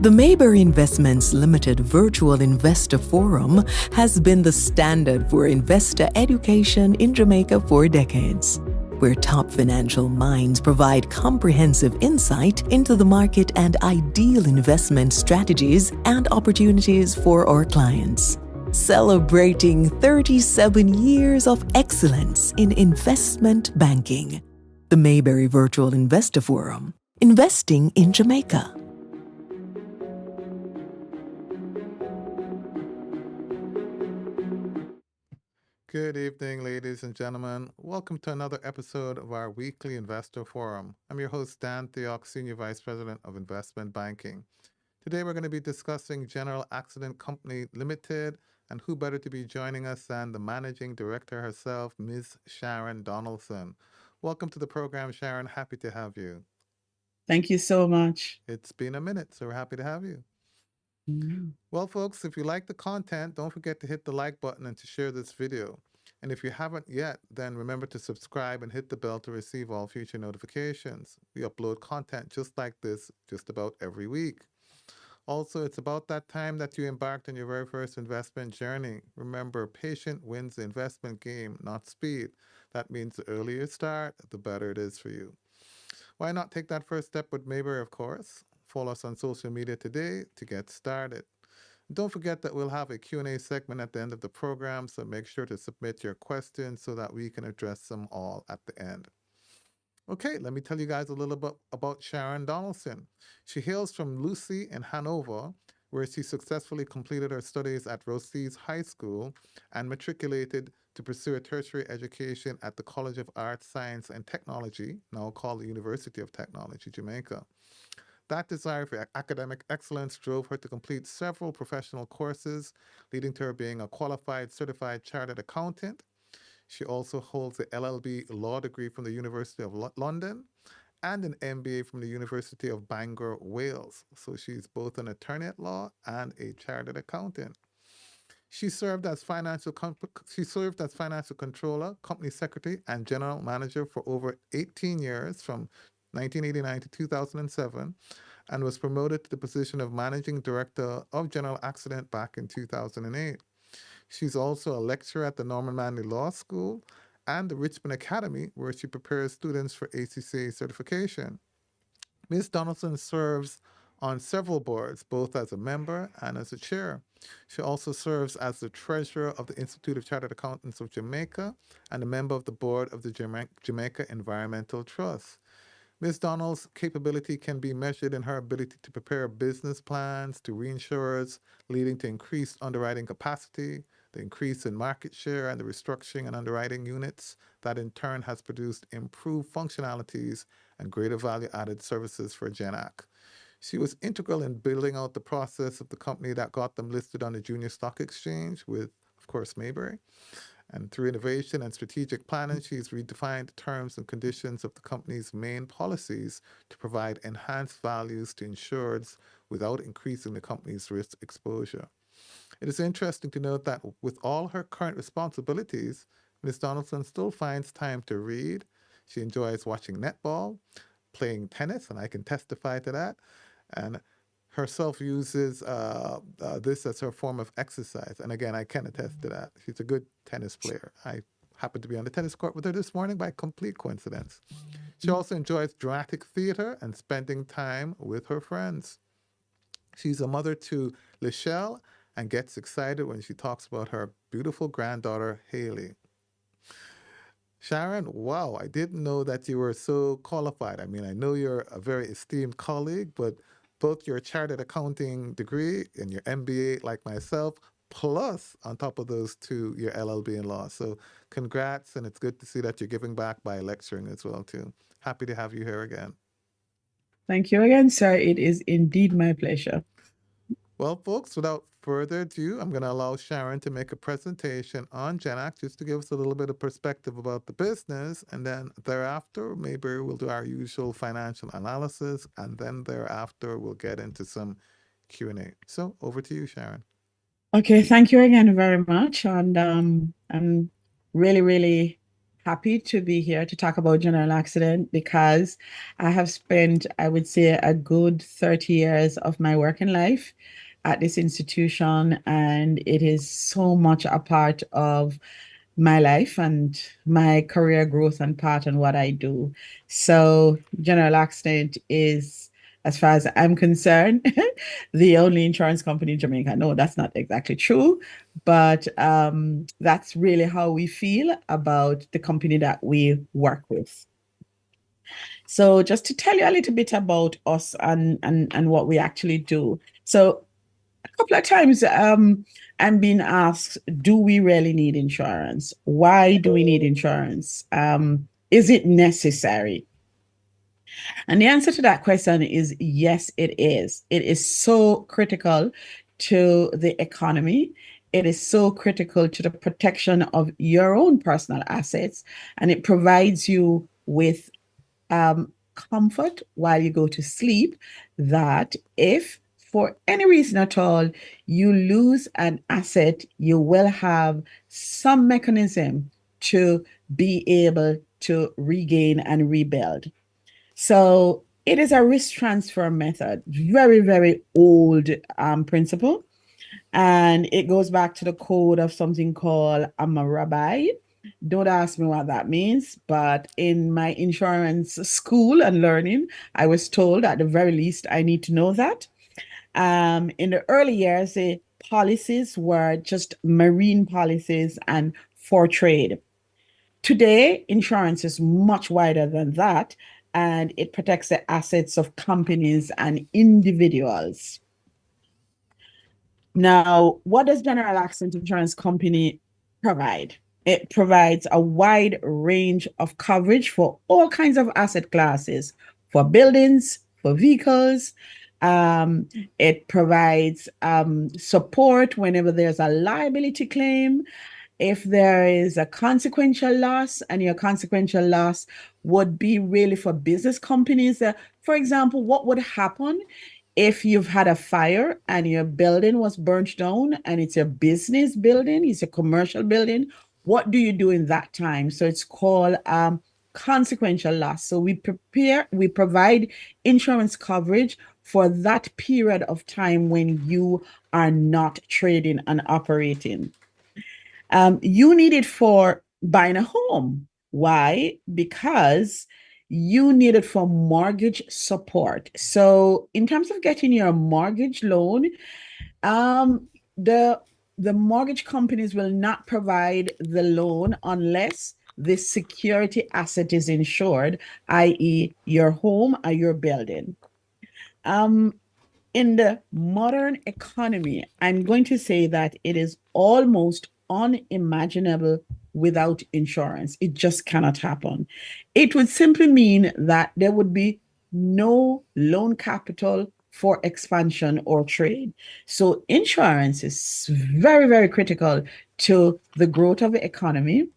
The Mayberry Investments Limited Virtual Investor Forum has been the standard for investor education in Jamaica for decades, where top financial minds provide comprehensive insight into the market and ideal investment strategies and opportunities for our clients. Celebrating 37 years of excellence in investment banking. The Mayberry Virtual Investor Forum. Investing in Jamaica. Good evening, ladies and gentlemen. Welcome to another episode of our weekly Investor Forum. I'm your host, Dan Theok, Senior Vice President of Investment Banking. Today, we're going to be discussing General Accident Company Limited, and who better to be joining us than the Managing Director herself, Ms. Sharon Donaldson. Welcome to the program, Sharon. Happy to have you. Thank you so much. It's been a minute, so we're happy to have you. Mm-hmm. Well, folks, if you like the content, don't forget to hit the like button and to share this video. And if you haven't yet, then remember to subscribe and hit the bell to receive all future notifications. We upload content just like this just about every week. Also, it's about that time that you embarked on your very first investment journey. Remember, patience wins the investment game, not speed. That means the earlier you start, the better it is for you. Why not take that first step with Mayberry, of course? Follow us on social media today to get started. Don't forget that we'll have a Q&A segment at the end of the program, so make sure to submit your questions so that we can address them all at the end. Okay, let me tell you guys a little bit about Sharon Donaldson. She hails from Lucy in Hanover, where she successfully completed her studies at Rosie's High School and matriculated to pursue a tertiary education at the College of Arts, Science and Technology, now called the University of Technology, Jamaica. That desire for academic excellence drove her to complete several professional courses, leading to her being a qualified certified chartered accountant. She also holds an LLB law degree from the University of London and an MBA from the University of Bangor, Wales. So she's both an attorney at law and a chartered accountant. She served as financial controller, company secretary, and general manager for over 18 years, from 1989 to 2007, and was promoted to the position of Managing Director of General Accident back in 2008. She's also a lecturer at the Norman Manley Law School and the Richmond Academy, where she prepares students for ACCA certification. Ms. Donaldson serves on several boards, both as a member and as a chair. She also serves as the treasurer of the Institute of Chartered Accountants of Jamaica and a member of the board of the Jamaica Environmental Trust. Ms. Donald's capability can be measured in her ability to prepare business plans to reinsurers, leading to increased underwriting capacity, the increase in market share, and the restructuring and underwriting units that in turn has produced improved functionalities and greater value-added services for GENAC. She was integral in building out the process of the company that got them listed on the Junior Stock Exchange with, of course, Mayberry. And through innovation and strategic planning, she's redefined the terms and conditions of the company's main policies to provide enhanced values to insureds without increasing the company's risk exposure. It is interesting to note that with all her current responsibilities, Ms. Donaldson still finds time to read. She enjoys watching netball, playing tennis, and I can testify to that, and herself uses this as her form of exercise. And again, I can attest to that. She's a good tennis player. I happened to be on the tennis court with her this morning by complete coincidence. She also enjoys dramatic theater and spending time with her friends. She's a mother to Lichelle and gets excited when she talks about her beautiful granddaughter, Haley. Sharon, wow, I didn't know that you were so qualified. I mean, I know you're a very esteemed colleague, but both your chartered accounting degree and your MBA, like myself, plus on top of those two, your LLB in law. So congrats, and it's good to see that you're giving back by lecturing as well, too. Happy to have you here again. Thank you again, sir. It is indeed my pleasure. Well, folks, without further ado, I'm going to allow Sharon to make a presentation on GENAC just to give us a little bit of perspective about the business. And then thereafter, maybe we'll do our usual financial analysis. And then thereafter, we'll get into some Q&A. So over to you, Sharon. Okay, thank you again very much. And I'm really, really happy to be here to talk about general accident because I have spent, I would say, a good 30 years of my working life at this institution, and it is so much a part of my life and my career growth and part in what I do. So, general accident is, as far as I'm concerned, the only insurance company in Jamaica. No, that's not exactly true, but that's really how we feel about the company that we work with. So, just to tell you a little bit about us and what we actually do. So, a couple of times I'm being asked, do we really need insurance? Why do we need insurance? Is it necessary? And the answer to that question is yes, it is. It is so critical to the economy. It is so critical to the protection of your own personal assets, and it provides you with comfort while you go to sleep that if for any reason at all you lose an asset, you will have some mechanism to be able to regain and rebuild. So it is a risk transfer method, very, very old principle. And it goes back to the code of something called Amarabai. Don't ask me what that means, but in my insurance school and learning, I was told at the very least I need to know that. In the early years, the policies were just marine policies and for trade. Today, insurance is much wider than that, and it protects the assets of companies and individuals. Now, what does General Accident Insurance Company provide? It provides a wide range of coverage for all kinds of asset classes, for buildings, for vehicles. It provides support whenever there's a liability claim. If there is a consequential loss, and your consequential loss would be really for business companies. For example, what would happen if you've had a fire and your building was burnt down and it's a business building, it's a commercial building? What do you do in that time? So it's called consequential loss. So we provide insurance coverage for that period of time when you are not trading and operating. You need it for buying a home. Why? Because you need it for mortgage support. So, in terms of getting your mortgage loan, the mortgage companies will not provide the loan unless the security asset is insured, i.e., your home or your building. In the modern economy, I'm going to say that it is almost unimaginable without insurance. It just cannot happen. It would simply mean that there would be no loan capital for expansion or trade. So insurance is very, very critical to the growth of the economy,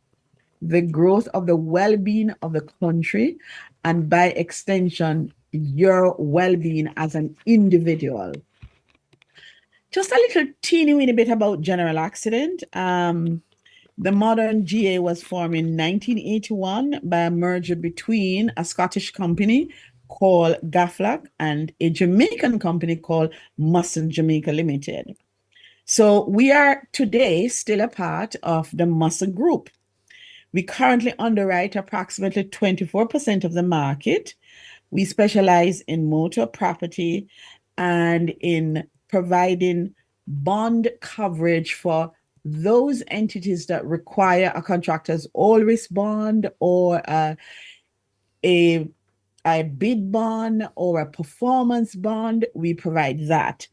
the growth of the well-being of the country, and by extension, your well-being as an individual. Just a little teeny weeny bit about general accident. The modern GA was formed in 1981 by a merger between a Scottish company called Gaflac and a Jamaican company called Muscle Jamaica Limited. So we are today still a part of the Muscle Group. We currently underwrite approximately 24% of the market. We specialize in motor, property, and in providing bond coverage for those entities that require a contractor's all-risk bond or a bid bond or a performance bond. We provide that.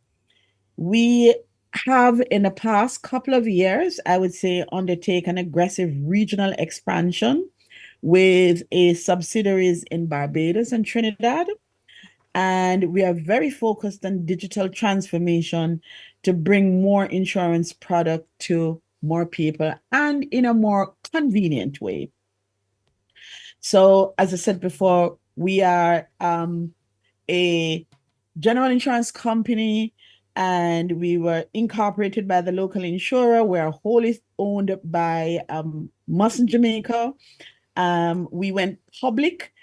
We have, in the past couple of years, I would say, undertaken aggressive regional expansion with a subsidiaries in Barbados and Trinidad. And we are very focused on digital transformation to bring more insurance product to more people and in a more convenient way. So, as I said before, we are a general insurance company, and we were incorporated by the local insurer. We're wholly owned by Muscle Jamaica. We went public,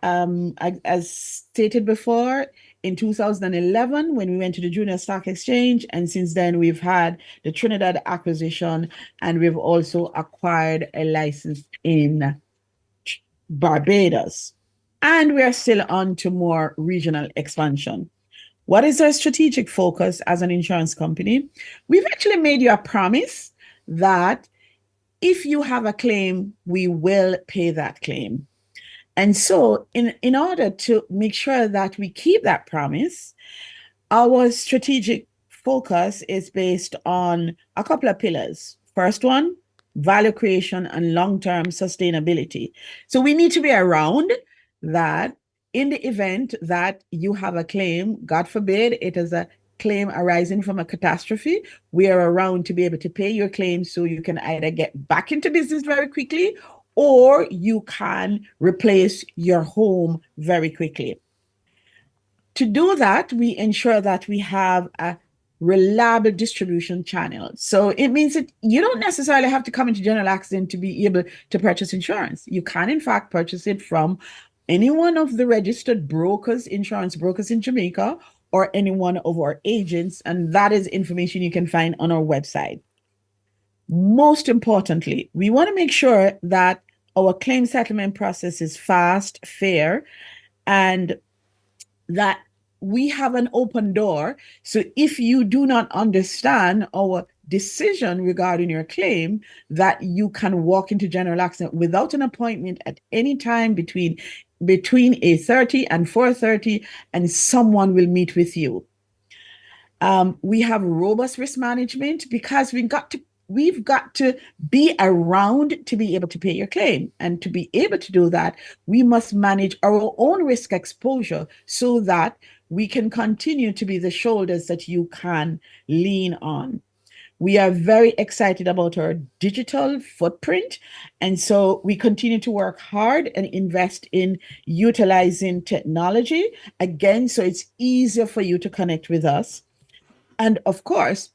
as stated before, in 2011 when we went to the Junior Stock Exchange. And since then, we've had the Trinidad acquisition, and we've also acquired a license in Barbados. And we are still on to more regional expansion. What is our strategic focus as an insurance company? We've actually made you a promise that if you have a claim, we will pay that claim. And so, in order to make sure that we keep that promise, our strategic focus is based on a couple of pillars. First one, value creation and long-term sustainability. So we need to be around that in the event that you have a claim, God forbid it is a claim arising from a catastrophe, we are around to be able to pay your claim so you can either get back into business very quickly or you can replace your home very quickly. To do that, we ensure that we have a reliable distribution channel. So it means that you don't necessarily have to come into general accident to be able to purchase insurance. You can, in fact, purchase it from any one of the registered brokers, insurance brokers in Jamaica, or any one of our agents. And that is information you can find on our website. Most importantly, we want to make sure that our claim settlement process is fast, fair, and that we have an open door. So if you do not understand our decision regarding your claim, that you can walk into general accident without an appointment at any time between 8:30 and 4:30, and someone will meet with you. We have robust risk management because we've got to be around to be able to pay your claim. And to be able to do that, we must manage our own risk exposure so that we can continue to be the shoulders that you can lean on. We are very excited about our digital footprint. And so we continue to work hard and invest in utilizing technology, again, so it's easier for you to connect with us. And of course,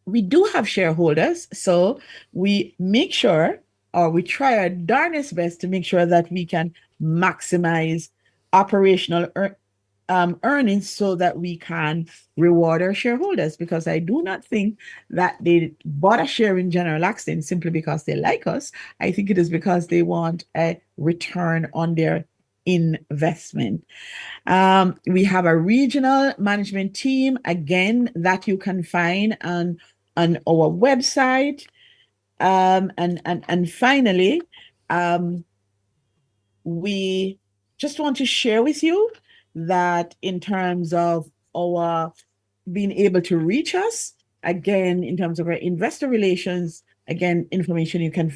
we do have shareholders, so we make sure, or we try our darnest best to make sure that we can maximize operational earnings so that we can reward our shareholders, because I do not think that they bought a share in General Accident simply because they like us. I think it is because they want a return on their investment. We have a regional management team, again, that you can find on our website. And finally, we just want to share with you that in terms of our being able to reach us, again, in terms of our investor relations, again, information you can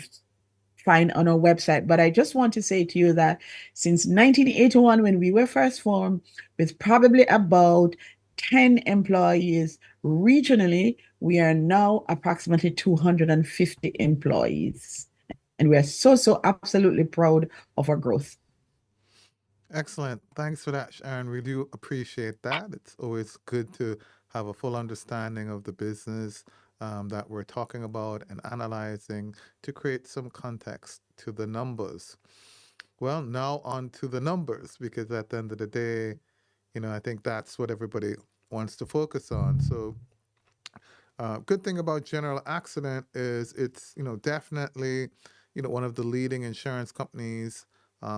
find on our website. But I just want to say to you that since 1981, when we were first formed, with probably about 10 employees regionally, we are now approximately 250 employees. And we are so absolutely proud of our growth. Excellent. Thanks for that, Sharon. We do appreciate that. It's always good to have a full understanding of the business that we're talking about and analyzing to create some context to the numbers. Well, now on to the numbers, because at the end of the day, I think that's what everybody wants to focus on. So, good thing about General Accident is it's, definitely, one of the leading insurance companies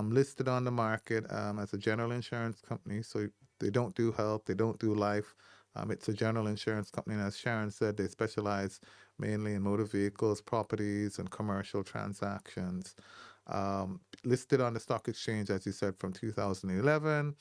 listed on the market as a general insurance company. So they don't do health, they don't do life. It's a general insurance company. And as Sharon said, they specialize mainly in motor vehicles, properties, and commercial transactions. Listed on the stock exchange, as you said, from 2011.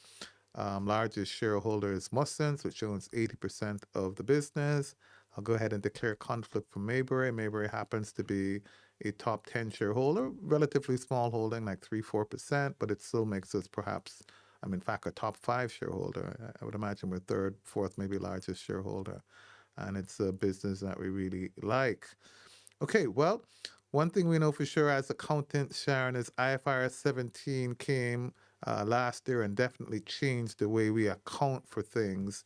Largest shareholder is Mussins, which owns 80% of the business. I'll go ahead and declare conflict for Mayberry. Mayberry happens to be a top 10 shareholder, relatively small holding, like 3-4%, but it still makes us perhaps, in fact, a top 5 shareholder. I would imagine we're third, fourth, maybe largest shareholder. And it's a business that we really like. Okay, well, one thing we know for sure as accountants, Sharon, is IFRS 17 came last year and definitely changed the way we account for things.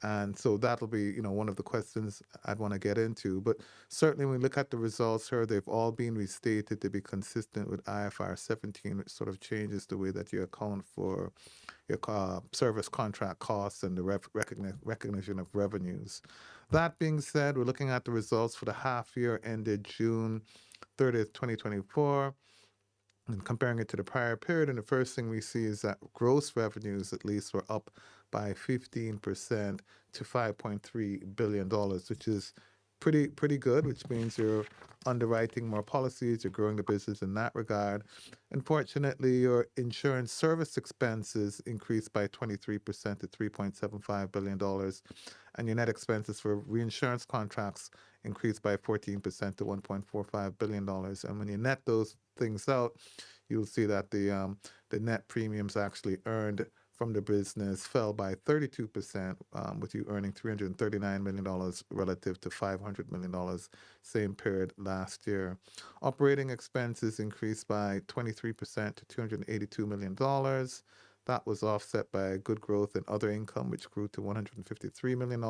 And so that'll be, one of the questions I'd want to get into. But certainly when we look at the results here, they've all been restated to be consistent with IFRS 17, which sort of changes the way that you account for your service contract costs and the recognition of revenues. That being said, we're looking at the results for the half year ended June 30th, 2024. And comparing it to the prior period, and the first thing we see is that gross revenues, at least, were up by 15% to $5.3 billion, which is pretty good, which means you're underwriting more policies, you're growing the business in that regard. Unfortunately, your insurance service expenses increased by 23% to $3.75 billion, and your net expenses for reinsurance contracts increased by 14% to $1.45 billion. And when you net those things out, you'll see that the net premiums actually earned from the business fell by 32%, with you earning $339 million relative to $500 million same period last year. Operating expenses increased by 23% to $282 million. That was offset by good growth in other income, which grew to $153 million.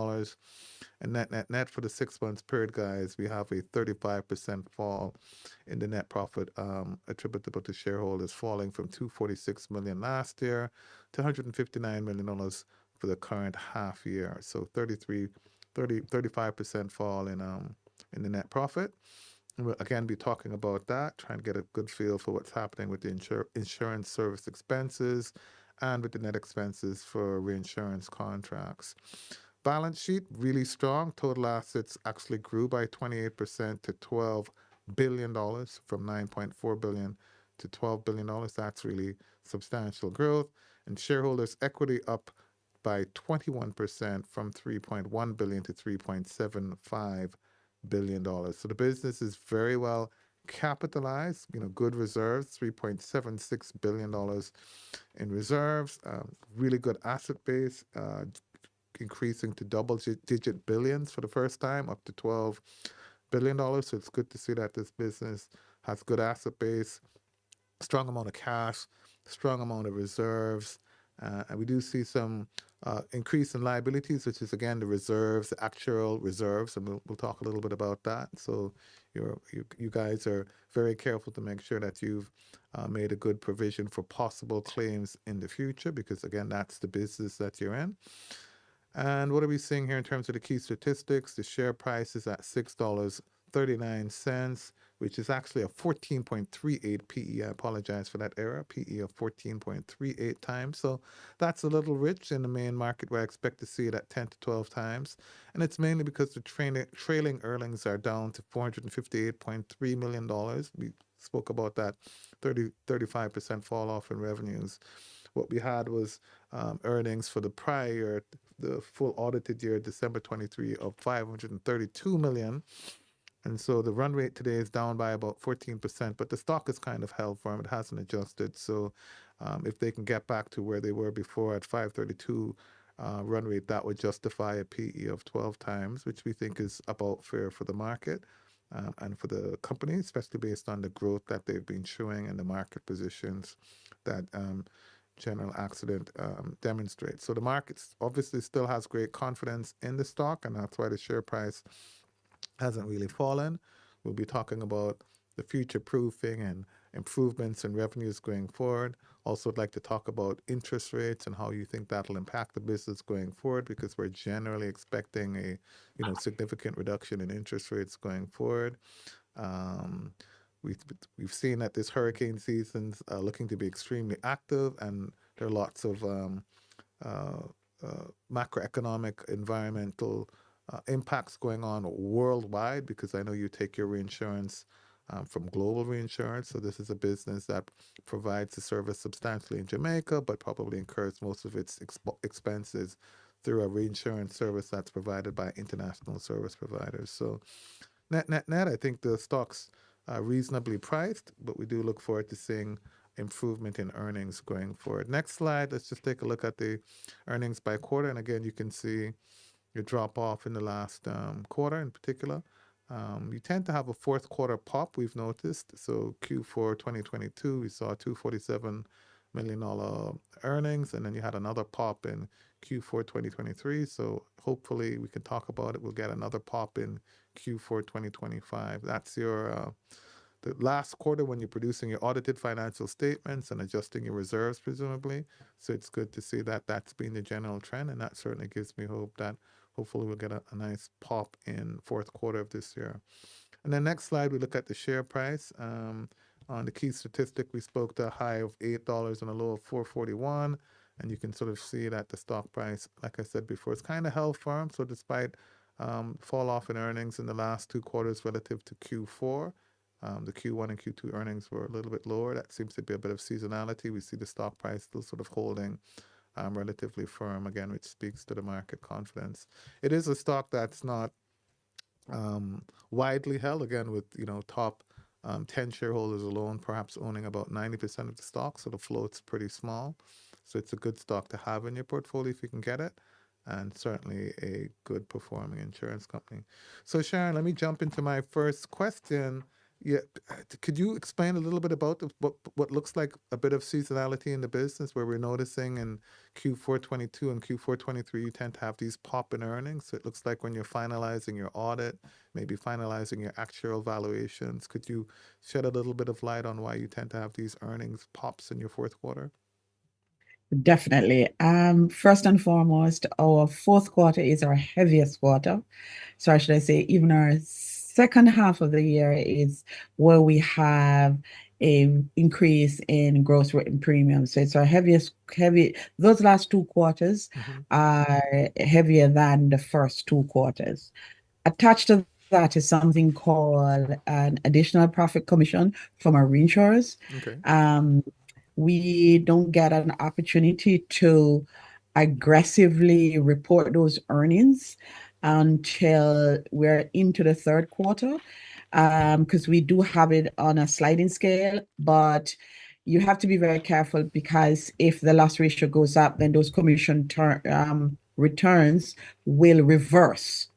And net for the 6 months period, guys, we have a 35% fall in the net profit attributable to shareholders, falling from $246 million last year to $159 million for the current half year. So 35% fall in the net profit. And we'll again be talking about that, trying to get a good feel for what's happening with the insurance service expenses and with the net expenses for reinsurance contracts. Balance sheet, really strong. Total assets actually grew by 28% to $12 billion from $9.4 billion to $12 billion. That's really substantial growth. And shareholders' equity up by 21% from $3.1 billion to $3.75 billion. So the business is very well capitalized, good reserves, $3.76 billion in reserves, really good asset base, increasing to double-digit billions for the first time, up to $12 billion. So it's good to see that this business has good asset base, strong amount of cash, strong amount of reserves. And we do see some increase in liabilities, which is, again, the reserves, the actual reserves, and we'll talk a little bit about that. So you guys are very careful to make sure that you've made a good provision for possible claims in the future, because, again, that's the business that you're in. And what are we seeing here in terms of the key statistics? The share price is at $6.39, which is actually a 14.38 PE. I apologize for that error. PE of 14.38 times. So that's a little rich in the main market, where I expect to see it at 10 to 12 times. And it's mainly because the trailing earnings are down to $458.3 million. We spoke about that 35% fall off in revenues. What we had was earnings for the prior year, the full audited year, December 23, of $532 million. And so the run rate today is down by about 14%, but the stock is kind of held firm. It hasn't adjusted. So if they can get back to where they were before at 532 run rate, that would justify a PE of 12 times, which we think is about fair for the market and for the company, especially based on the growth that they've been showing and the market positions that General Accident demonstrates. So the market obviously still has great confidence in the stock, and that's why the share price hasn't really fallen. We'll be talking about the future proofing and improvements in revenues going forward. Also, I'd like to talk about interest rates and how you think that'll impact the business going forward, because we're generally expecting a significant reduction in interest rates going forward. We've seen that this hurricane season's looking to be extremely active, and there are lots of macroeconomic, environmental impacts going on worldwide, because I know you take your reinsurance from global reinsurance. So this is a business that provides the service substantially in Jamaica, but probably incurs most of its expenses through a reinsurance service that's provided by international service providers. So net, I think the stock's reasonably priced, but we do look forward to seeing improvement in earnings going forward. Next slide, let's just take a look at the earnings by quarter. And again, you can see your drop off in the last quarter in particular. You tend to have a fourth quarter pop, we've noticed. So Q4 2022, we saw $247 million earnings, and then you had another pop in Q4 2023. So hopefully we can talk about it. We'll get another pop in Q4 2025. That's your the last quarter when you're producing your audited financial statements and adjusting your reserves, presumably. So it's good to see that that's been the general trend, and that certainly gives me hope that hopefully we'll get a nice pop in fourth quarter of this year. And then next slide, we look at the share price. On the key statistic, we spoke to a high of $8 and a low of 441. And you can sort of see that the stock price, like I said before, it's kind of held firm. So despite fall off in earnings in the last two quarters relative to Q4, the Q1 and Q2 earnings were a little bit lower. That seems to be a bit of seasonality. We see the stock price still sort of holding relatively firm again, which speaks to the market confidence. It is a stock that's not widely held, again, with top 10 shareholders alone perhaps owning about 90% of the stock, so the float's pretty small. So it's a good stock to have in your portfolio if you can get it, and certainly a good performing insurance company. So Sharon, let me jump into my first question. Yeah, could you explain a little bit about what looks like a bit of seasonality in the business, where we're noticing in Q4 22 and Q4 23 you tend to have these pop in earnings? So it looks like when you're finalizing your audit, maybe finalizing your actual valuations, could you shed a little bit of light on why you tend to have these earnings pops in your fourth quarter? Definitely. First and foremost, our fourth quarter is our heaviest quarter. So, should I say, even our second half of the year is where we have a increase in gross written premium. So it's our heavy. Those last two quarters are heavier than the first two quarters. Attached to that is something called an additional profit commission from our reinsurers. Okay. We don't get an opportunity to aggressively report those earnings until we're into the third quarter, because we do have it on a sliding scale, but you have to be very careful, because if the loss ratio goes up, then those commission returns will reverse.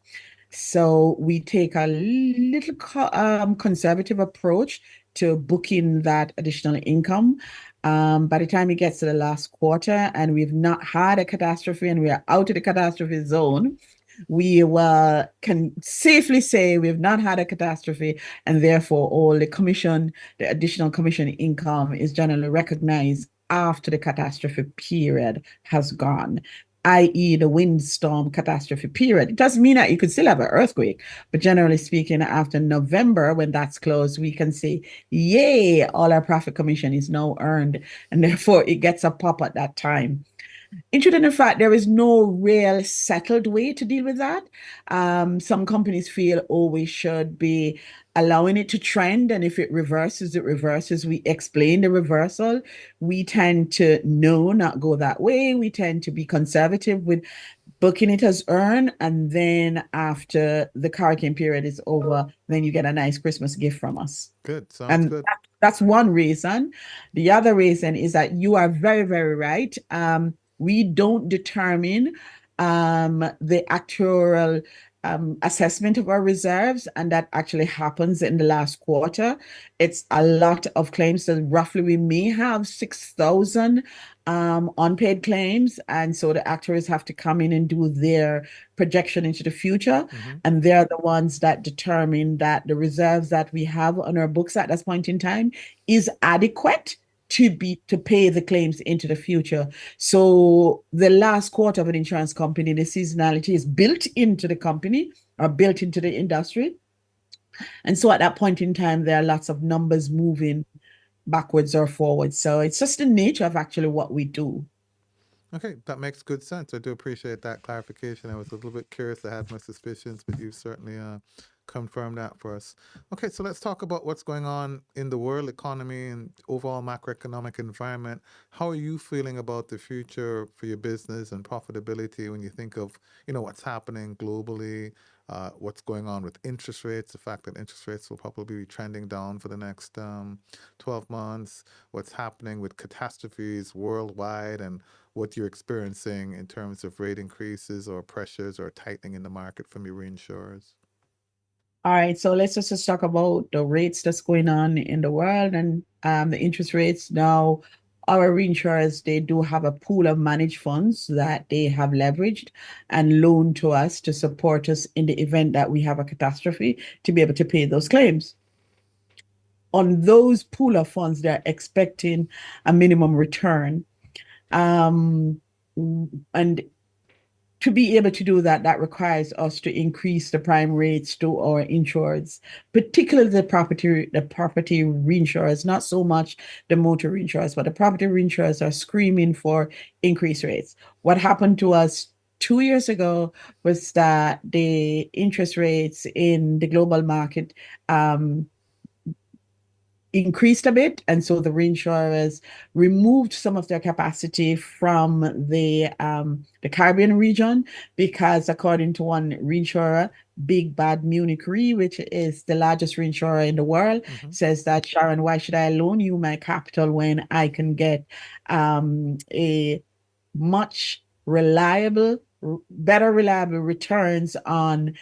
So we take a little conservative approach to booking that additional income. By the time it gets to the last quarter and we've not had a catastrophe and we are out of the catastrophe zone, we can safely say we've not had a catastrophe, and therefore all the additional commission income is generally recognized after the catastrophe period has gone, i.e. the windstorm catastrophe period. It doesn't mean that you could still have an earthquake, but generally speaking, after November, when that's closed, we can say, yay, all our profit commission is now earned, and therefore it gets a pop at that time. In truth and in fact, there is no real settled way to deal with that. Some companies feel, oh, we should be allowing it to trend, and if it reverses, it reverses. We explain the reversal. We tend to not go that way. We tend to be conservative with booking it as earned, and then after the hurricane period is over, then you get a nice Christmas gift from us. Good. Sounds And good. that's one reason. The other reason is that you are very, very right. We don't determine the actual assessment of our reserves, and that actually happens in the last quarter. It's a lot of claims. So roughly we may have 6,000 unpaid claims, and so the actuaries have to come in and do their projection into the future, and they're the ones that determine that the reserves that we have on our books at this point in time is adequate to pay the claims into the future. So the last quarter of an insurance company, the seasonality is built into the company or built into the industry. And so at that point in time, there are lots of numbers moving backwards or forwards. So it's just the nature of actually what we do. Okay, that makes good sense. I do appreciate that clarification. I was a little bit curious. I had my suspicions, but you've certainly confirmed that for us. Okay, so let's talk about what's going on in the world economy and overall macroeconomic environment. How are you feeling about the future for your business and profitability when you think of, what's happening globally, what's going on with interest rates, the fact that interest rates will probably be trending down for the next 12 months, what's happening with catastrophes worldwide, and what you're experiencing in terms of rate increases or pressures or tightening in the market from your reinsurers? All right, so let's just talk about the rates that's going on in the world and the interest rates. Now, our reinsurers, they do have a pool of managed funds that they have leveraged and loaned to us to support us in the event that we have a catastrophe to be able to pay those claims. On those pool of funds, they're expecting a minimum return. And to be able to do that, that requires us to increase the prime rates to our insureds, particularly the property reinsurers, not so much the motor reinsurers, but the property reinsurers are screaming for increased rates. What happened to us 2 years ago was that the interest rates in the global market increased a bit, and so the reinsurers removed some of their capacity from the Caribbean region because, according to one reinsurer, Big Bad Munich Re, which is the largest reinsurer in the world, says that, Sharon, why should I loan you my capital when I can get a much better reliable returns on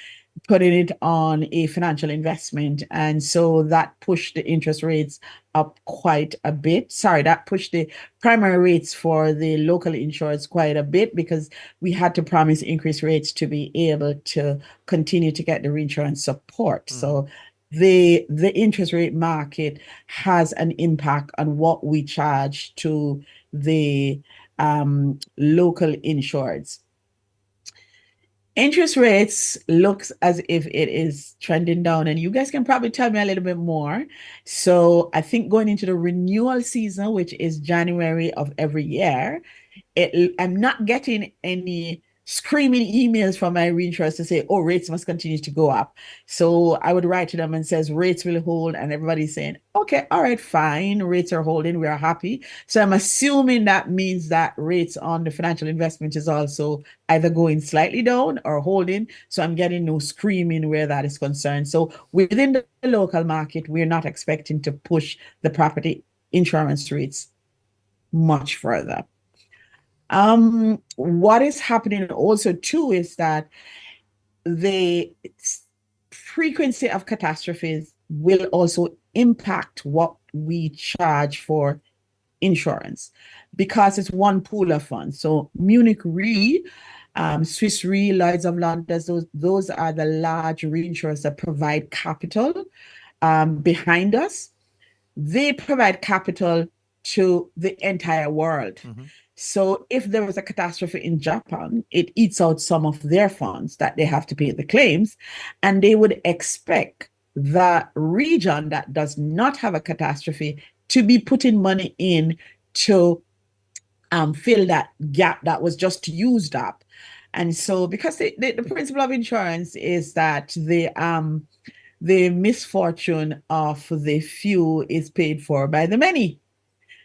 putting it on a financial investment. And so that pushed the interest rates up quite a bit. Sorry, that pushed the primary rates for the local insurers quite a bit because we had to promise increased rates to be able to continue to get the reinsurance support. So the interest rate market has an impact on what we charge to the local insureds. Interest rates looks as if it is trending down, and you guys can probably tell me a little bit more. So I think going into the renewal season, which is January of every year, I'm not getting any screaming emails from my reinsurers to say, oh, rates must continue to go up. So I would write to them and says rates will hold, and everybody's saying, okay, all right, fine, rates are holding, we are happy. So I'm assuming that means that rates on the financial investment is also either going slightly down or holding. So I'm getting no screaming where that is concerned. So within the local market, we're not expecting to push the property insurance rates much further. What is happening also too is that the frequency of catastrophes will also impact what we charge for insurance because it's one pool of funds. So Munich Re, Swiss Re, Lloyd's of London, those are the large reinsurers that provide capital behind us. They provide capital to the entire world. So if there was a catastrophe in Japan, it eats out some of their funds that they have to pay the claims, and they would expect the region that does not have a catastrophe to be putting money in to fill that gap that was just used up. And so because the principle of insurance is that the misfortune of the few is paid for by the many.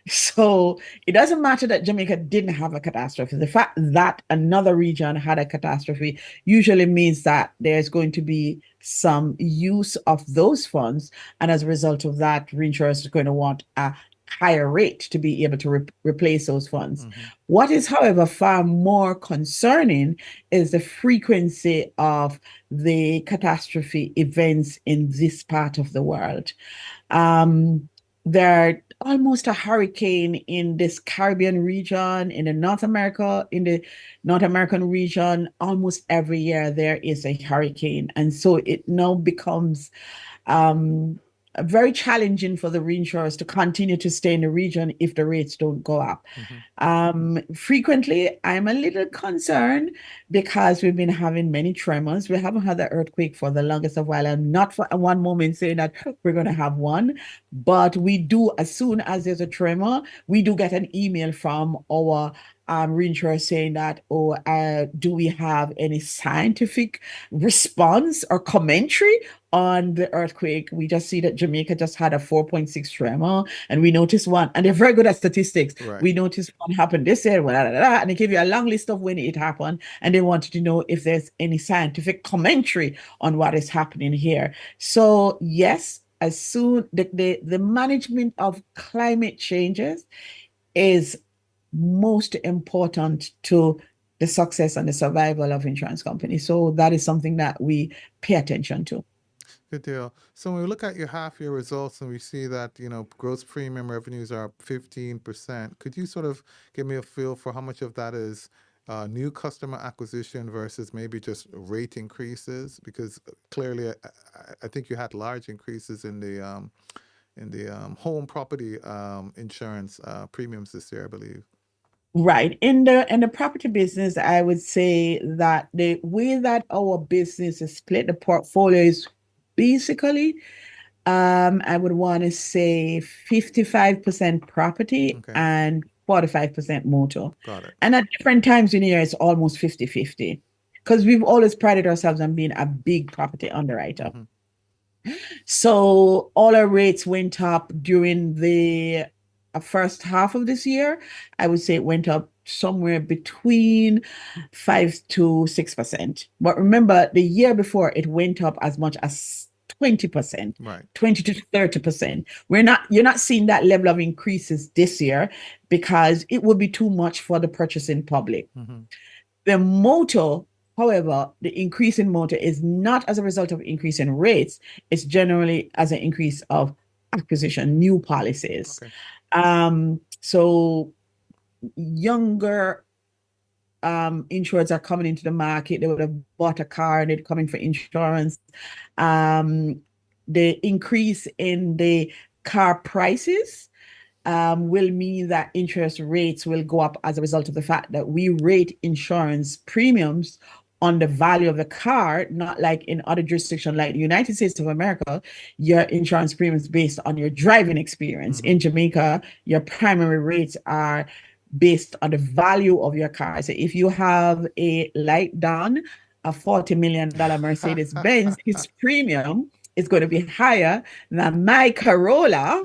So it doesn't matter that Jamaica didn't have a catastrophe. The fact that another region had a catastrophe usually means that there's going to be some use of those funds. And as a result of that, reinsurers are going to want a higher rate to be able to replace those funds. What is, however, far more concerning is the frequency of the catastrophe events in this part of the world. There are almost a hurricane in this Caribbean region, in the North American region. Almost every year there is a hurricane. And so it now becomes very challenging for the reinsurers to continue to stay in the region if the rates don't go up. Frequently, I'm a little concerned because we've been having many tremors. We haven't had the earthquake for the longest of while. I'm not for one moment saying that we're going to have one, but we do, as soon as there's a tremor, we do get an email from our reinsurer saying that, do we have any scientific response or commentary on the earthquake? We just see that Jamaica just had a 4.6 tremor, and we noticed one, and they're very good at statistics. We noticed one happened this year, and they give you a long list of when it happened, and they wanted to know if there's any scientific commentary on what is happening here. So yes, as soon the management of climate changes is most important to the success and the survival of insurance companies. So that is something that we pay attention to. Good deal. So when we look at your half-year results and we see that, gross premium revenues are up 15%, could you sort of give me a feel for how much of that is new customer acquisition versus maybe just rate increases? Because clearly, I think you had large increases in the home property insurance premiums this year, I believe. Right. In the property business, I would say that the way that our business is split, the portfolio is basically, I would want to say 55% property Okay, and 45% motor. got it. And at different times in the year, it's almost 50-50 because we've always prided ourselves on being a big property underwriter. Hmm. So all our rates went up during the first half of this year. I would say it went up somewhere between 5 to 6%. But remember, the year before it went up as much as 20%, Right. 20 to 30%. You're not seeing that level of increases this year because it would be too much for the purchasing public. Hmm. The motor, however, the increase in motor is not as a result of increase in rates. It's generally as an increase of acquisition, new policies. Okay. So younger insureds are coming into the market. They would have bought a car and they're coming for insurance. The increase in the car prices will mean that interest rates will go up as a result of the fact that we rate insurance premiums on the value of the car, not like in other jurisdictions like the United States of America, your insurance premiums based on your driving experience. Mm-hmm. In Jamaica, your primary rates are based on the value of your car. So if you have a light down, a $40 million Mercedes Benz, his premium is going to be higher than my Corolla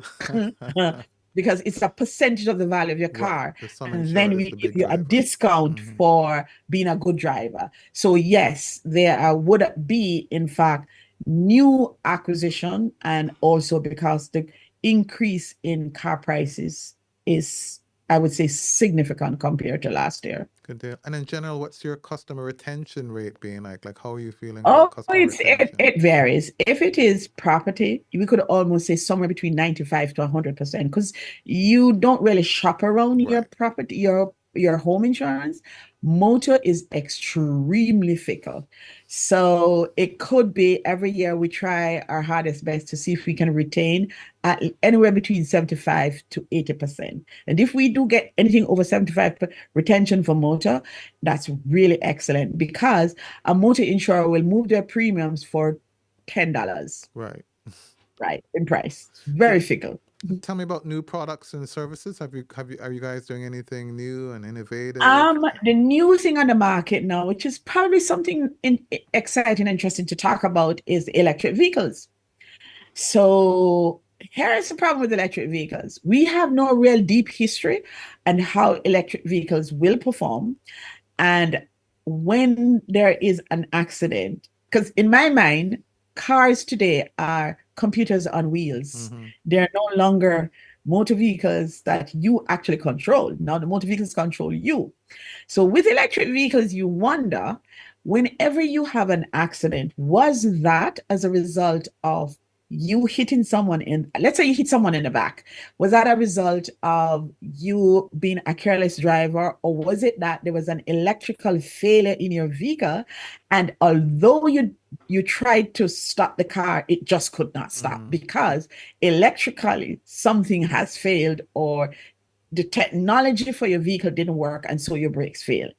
because it's a percentage of the value of your car. Right. Some And then insurers, we the give big you a driver. discount Mm-hmm. for being a good driver. So yes, there would be, in fact, new acquisition, and also because the increase in car prices is, I would say, significant compared to last year. Good deal. And in general, what's your customer retention rate being like? Like, how are you feeling about Oh, customer retention? it varies. If it is property, we could almost say somewhere between 95 to 100% because you don't really shop around your Right. property, your home insurance. Motor is extremely fickle. So it could be every year we try our hardest best to see if we can retain at anywhere between 75 to 80%. And if we do get anything over 75 retention for motor, that's really excellent because a motor insurer will move their premiums for $10, Right. right, in price. Very fickle. Tell me about new products and services. Are you guys doing anything new and innovative? The new thing on the market now, which is probably something exciting, interesting to talk about, is electric vehicles. So here is the problem with electric vehicles. We have no real deep history on how electric vehicles will perform. And when there is an accident, because in my mind, cars today are computers on wheels. Mm-hmm. They're no longer motor vehicles that you actually control. Now the motor vehicles control you. So with electric vehicles, you wonder, whenever you have an accident, was that as a result of you hitting someone let's say you hit someone in the back, was that a result of you being a careless driver, or was it that there was an electrical failure in your vehicle, and although you tried to stop the car, it just could not stop because electrically something has failed, or the technology for your vehicle didn't work, and so your brakes failed.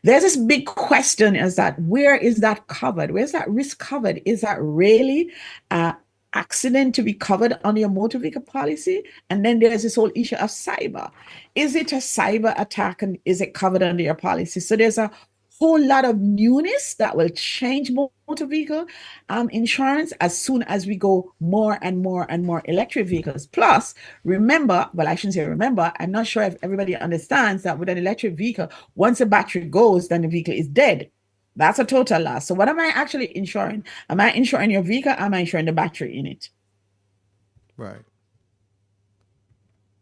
There's this big question, is that where is that covered? Where's that risk covered? Is that really accident to be covered on your motor vehicle policy? And then there's this whole issue of cyber. Is it a cyber attack, and is it covered under your policy? So there's a whole lot of newness that will change motor vehicle insurance as soon as we go more and more and more electric vehicles. Plus, remember, well, I shouldn't say remember, I'm not sure if everybody understands that with an electric vehicle, once the battery goes, then the vehicle is dead. That's a total loss. So what am I actually insuring? Am I insuring your vehicle? Am I insuring the battery in it? Right.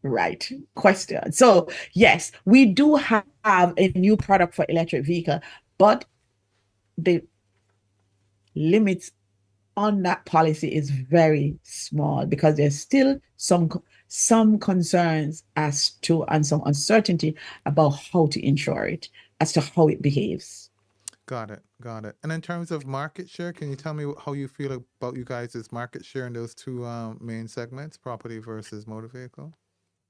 Right. Question. So yes, we do have a new product for electric vehicle, but the limits on that policy is very small because there's still some concerns as to and some uncertainty about how to insure it, as to how it behaves. Got it. Got it. And in terms of market share, can you tell me how you feel about you guys' market share in those two main segments, property versus motor vehicle?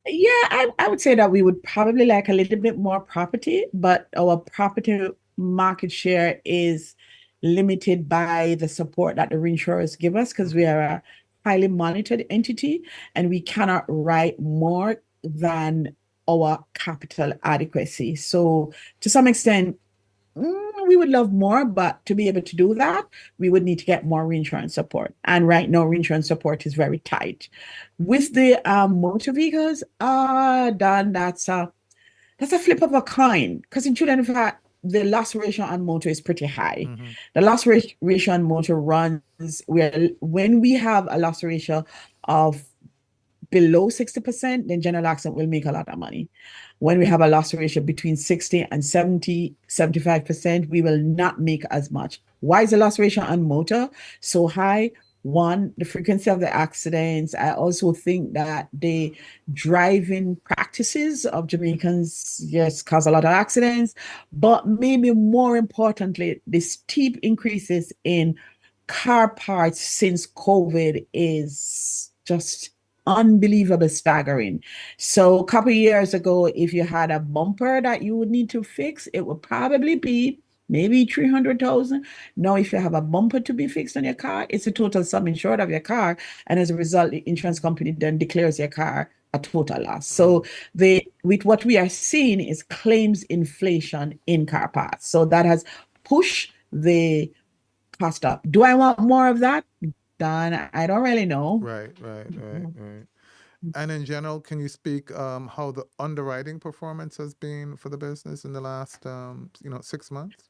Yeah, I would say that we would probably like a little bit more property, but our property market share is limited by the support that the reinsurers give us because we are a highly monitored entity and we cannot write more than our capital adequacy. So to some extent, we would love more, but to be able to do that, we would need to get more reinsurance support. And right now, reinsurance support is very tight. With the motor vehicles, Dan, that's a flip of a coin. Because in truth and fact, the loss ratio on motor is pretty high. Mm-hmm. The loss ratio on motor runs where when we have a loss ratio of below 60%, then general accident will make a lot of money. When we have a loss ratio between 60 and 70, 75%, we will not make as much. Why is the loss ratio on motor so high? One, the frequency of the accidents. I also think that the driving practices of Jamaicans, yes, cause a lot of accidents. But maybe more importantly, the steep increases in car parts since COVID is just unbelievable, staggering. So a couple of years ago, if you had a bumper that you would need to fix, it would probably be maybe 300,000. Now, if you have a bumper to be fixed on your car, it's a total sum insured of your car. And as a result, the insurance company then declares your car a total loss. So with what we are seeing is claims inflation in car parts. So that has pushed the cost up. Do I want more of that? Don, I don't really know. Right. And in general, can you speak how the underwriting performance has been for the business in the last 6 months?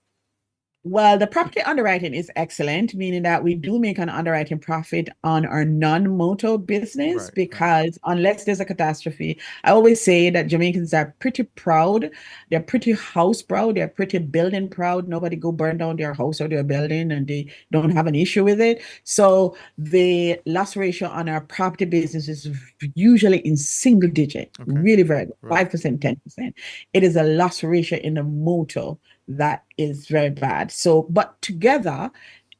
Well, the property underwriting is excellent, meaning that we do make an underwriting profit on our non-motor business Right. because unless there's a catastrophe, I always say that Jamaicans are pretty proud. They're pretty house proud. They're pretty building proud. Nobody go burn down their house or their building and they don't have an issue with it. So the loss ratio on our property business is usually in single digit, Okay. really very good, Right. 5%, 10%. It is a loss ratio in the motor that is very bad. So, but together,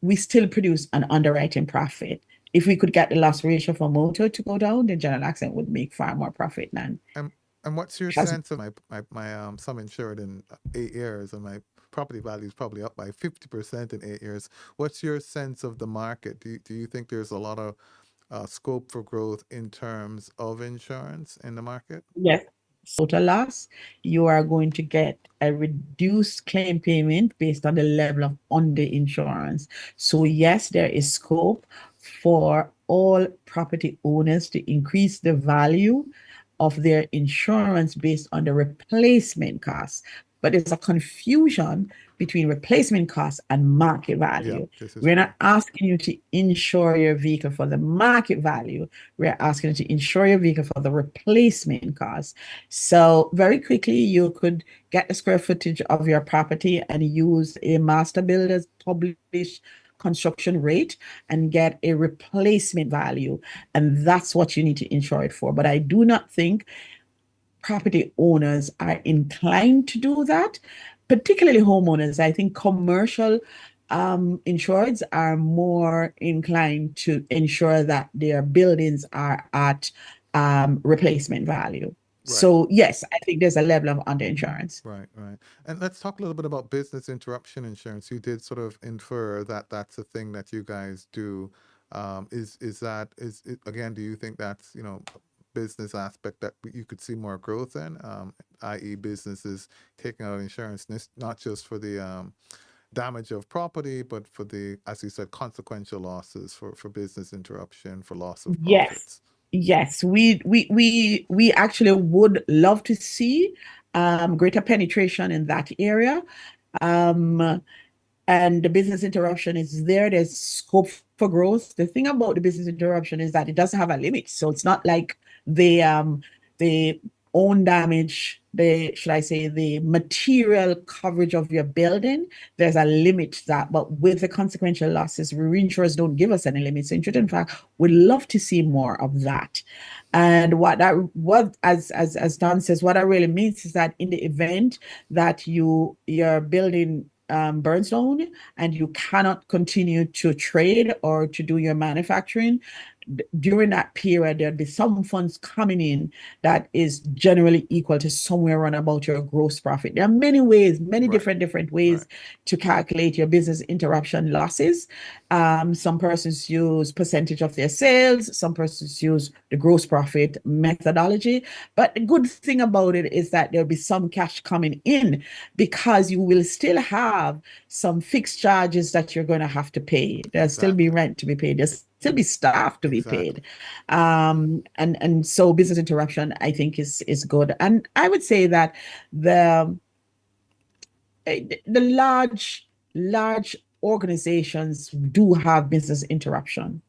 we still produce an underwriting profit. If we could get the loss ratio for motor to go down, then general accident would make far more profit than And what's your has. sense of my sum insured in 8 years, and my property value is probably up by 50% in 8 years. What's your sense of the market? Do you think there's a lot of scope for growth in terms of insurance in the market? Yes. Total loss, you are going to get a reduced claim payment based on the level of underinsurance. So yes, there is scope for all property owners to increase the value of their insurance based on the replacement cost. But there's a confusion between replacement cost and market value. We're not asking you to insure your vehicle for the market value. We're asking you to insure your vehicle for the replacement cost. So very quickly, you could get the square footage of your property and use a master builder's published construction rate and get a replacement value. And that's what you need to insure it for. But I do not think property owners are inclined to do that, particularly homeowners. I think commercial insureds are more inclined to ensure that their buildings are at replacement value. Right. So yes, I think there's a level of underinsurance. Right. And let's talk a little bit about business interruption insurance. You did sort of infer that that's a thing that you guys do. Is it, again, do you think that's, business aspect that you could see more growth in, i.e. businesses taking out insurance, not just for the damage of property, but for the, as you said, consequential losses for business interruption, for loss of profits? Yes, we actually would love to see greater penetration in that area. And the business interruption is there. There's scope for growth. The thing about the business interruption is that it doesn't have a limit. So it's not like the own damage, should I say, the material coverage of your building, there's a limit to that. But with the consequential losses, reinsurers don't give us any limits. In truth, in fact, we'd love to see more of that. And as Don says, what that really means is that in the event that your building burns down and you cannot continue to trade or to do your manufacturing, during that period, there'll be some funds coming in that is generally equal to somewhere around about your gross profit. There are many ways, many different ways to calculate your business interruption losses. Some persons use percentage of their sales, some persons use the gross profit methodology. But the good thing about it is that there'll be some cash coming in because you will still have some fixed charges that you're going to have to pay. There'll still be rent to be paid. There's still be staff to be paid. And so business interruption, I think, is good. And I would say that the large organizations do have business interruption.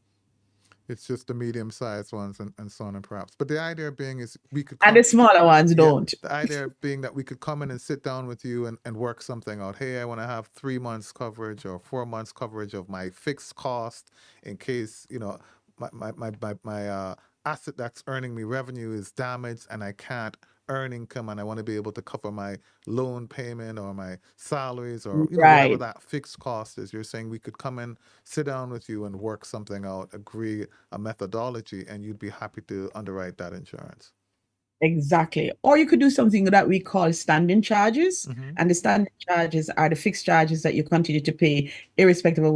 It's just the medium-sized ones and so on and perhaps. But the idea being is we could and the smaller ones don't. The idea being that we could come in and sit down with you and work something out. Hey, I want to have 3 months coverage or 4 months coverage of my fixed cost in case, my asset that's earning me revenue is damaged and I can't earn income, and I want to be able to cover my loan payment or my salaries or whatever that fixed cost is. You're saying we could come in, sit down with you and work something out, agree a methodology, and you'd be happy to underwrite that insurance. Exactly. Or you could do something that we call standing charges. And the standing charges are the fixed charges that you continue to pay irrespective of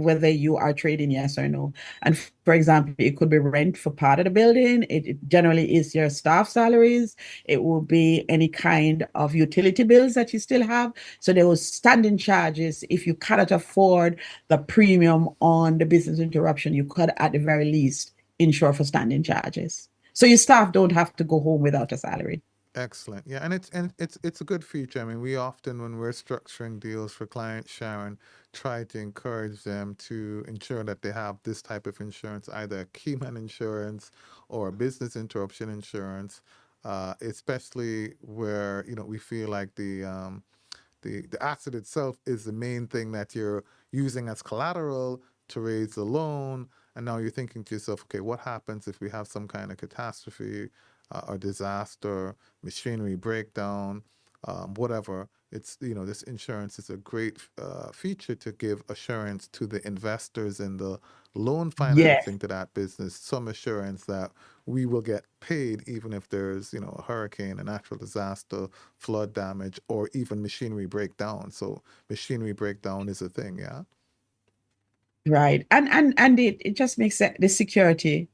whether you are trading, yes or no. And for example, it could be rent for part of the building. It generally is your staff salaries. It will be any kind of utility bills that you still have. So those standing charges, if you cannot afford the premium on the business interruption, you could at the very least insure for standing charges. So your staff don't have to go home without a salary. Excellent. Yeah, and it's a good feature. I mean, we often, when we're structuring deals for clients, Sharon, try to encourage them to ensure that they have this type of insurance, either a keyman insurance or a business interruption insurance, especially where we feel like the asset itself is the main thing that you're using as collateral to raise the loan, and now you're thinking to yourself, okay, what happens if we have some kind of catastrophe? Or disaster, machinery breakdown, whatever. It's this insurance is a great feature to give assurance to the investors in the loan financing to that business, some assurance that we will get paid even if there's a hurricane, a natural disaster, flood damage, or even machinery breakdown. So machinery breakdown is a thing, yeah. Right, and it just makes the security,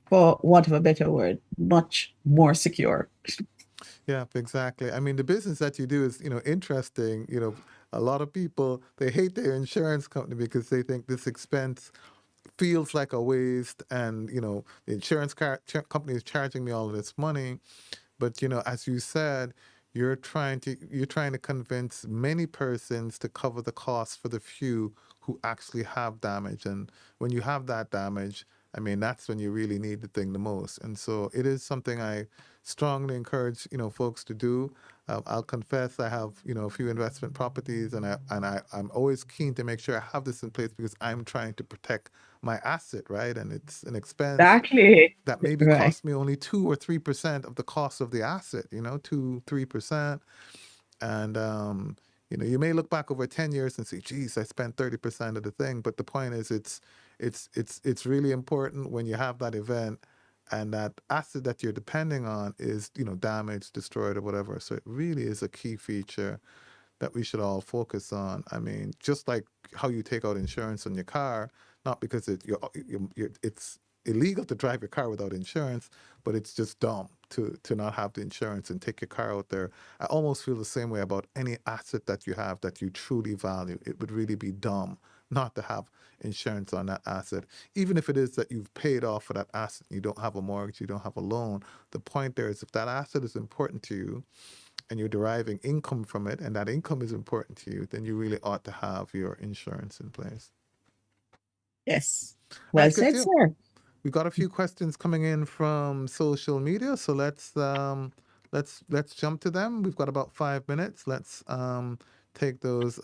for want of a better word, much more secure. Yeah, exactly. I mean, the business that you do is, interesting. A lot of people, they hate their insurance company because they think this expense feels like a waste, and the insurance company is charging me all of this money. But as you said, you're trying to convince many persons to cover the costs for the few who actually have damage. And when you have that damage, I mean, that's when you really need the thing the most. And so it is something I strongly encourage, folks to do. I'll confess I have, a few investment properties, and I'm always keen to make sure I have this in place because I'm trying to protect my asset, right? And it's an expense that maybe costs me only 2 or 3% of the cost of the asset, 2-3%. And you may look back over 10 years and say, geez, I spent 30% of the thing. But the point is, it's really important when you have that event and that asset that you're depending on is, damaged, destroyed, or whatever. So it really is a key feature that we should all focus on. I mean, just like how you take out insurance on your car, not because it's illegal to drive your car without insurance, but it's just dumb to not have the insurance and take your car out there. I almost feel the same way about any asset that you have that you truly value. It would really be dumb not to have insurance on that asset, even if it is that you've paid off for that asset, you don't have a mortgage, you don't have a loan. The point there is, if that asset is important to you and you're deriving income from it, and that income is important to you, then you really ought to have your insurance in place. Yes. Well said, sir. We've got a few questions coming in from social media, so let's jump to them. We've got about 5 minutes. Let's take those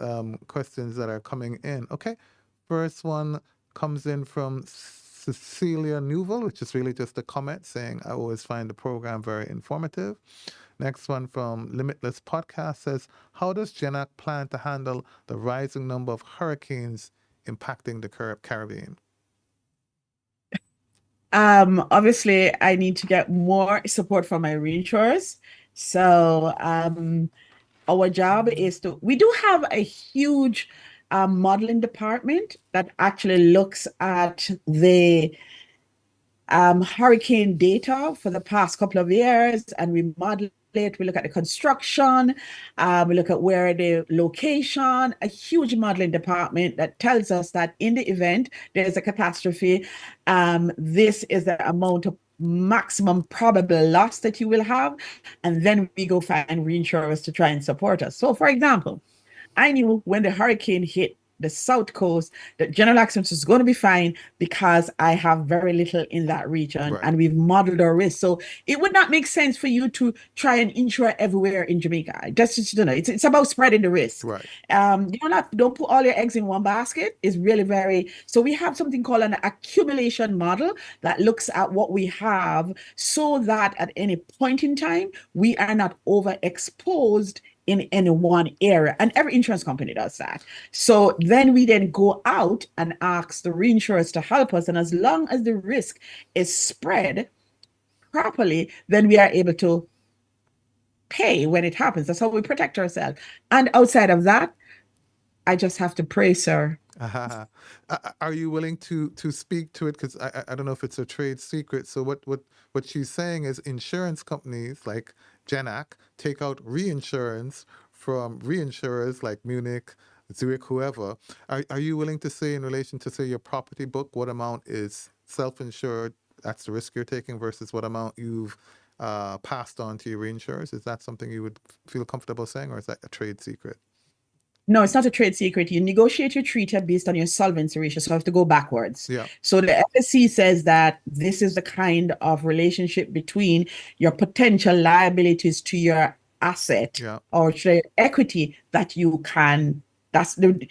questions that are coming in. Okay, first one comes in from Cecilia Newell, which is really just a comment saying, I always find the program very informative. Next one from Limitless Podcast says, how does GENAC plan to handle the rising number of hurricanes impacting the Caribbean? Obviously, I need to get more support from my reinsurers. So our job is we do have a huge modeling department that actually looks at the hurricane data for the past couple of years, and we model it. We look at the construction, we look at where the location, a huge modeling department that tells us that in the event there's a catastrophe, this is the amount of maximum probable loss that you will have. And then we go find reinsurers to try and support us. So for example, I knew when the hurricane hit the South Coast that general accident is going to be fine because I have very little in that region, Right. and we've modeled our risk. So it would not make sense for you to try and insure everywhere in Jamaica. That's just, it's about spreading the risk. Right. Don't put all your eggs in one basket. It's really very, so we have something called an accumulation model that looks at what we have so that at any point in time, we are not overexposed in any one area, and every insurance company does that. So then we then go out and ask the reinsurers to help us, and as long as the risk is spread properly, then we are able to pay when it happens. That's how we protect ourselves. And outside of that, I just have to pray, sir. Are you willing to speak to it? Because I don't know if it's a trade secret. So what she's saying is insurance companies like GENAC take out reinsurance from reinsurers like Munich, Zurich, whoever. Are you willing to say in relation to, say, your property book, what amount is self-insured, that's the risk you're taking, versus what amount you've passed on to your reinsurers? Is that something you would feel comfortable saying, or is that a trade secret? No, it's not a trade secret. You negotiate your treaty based on your solvency ratio, so I have to go backwards. Yeah. So the FSC says that this is the kind of relationship between your potential liabilities to your asset, Yeah. or to your equity that you can.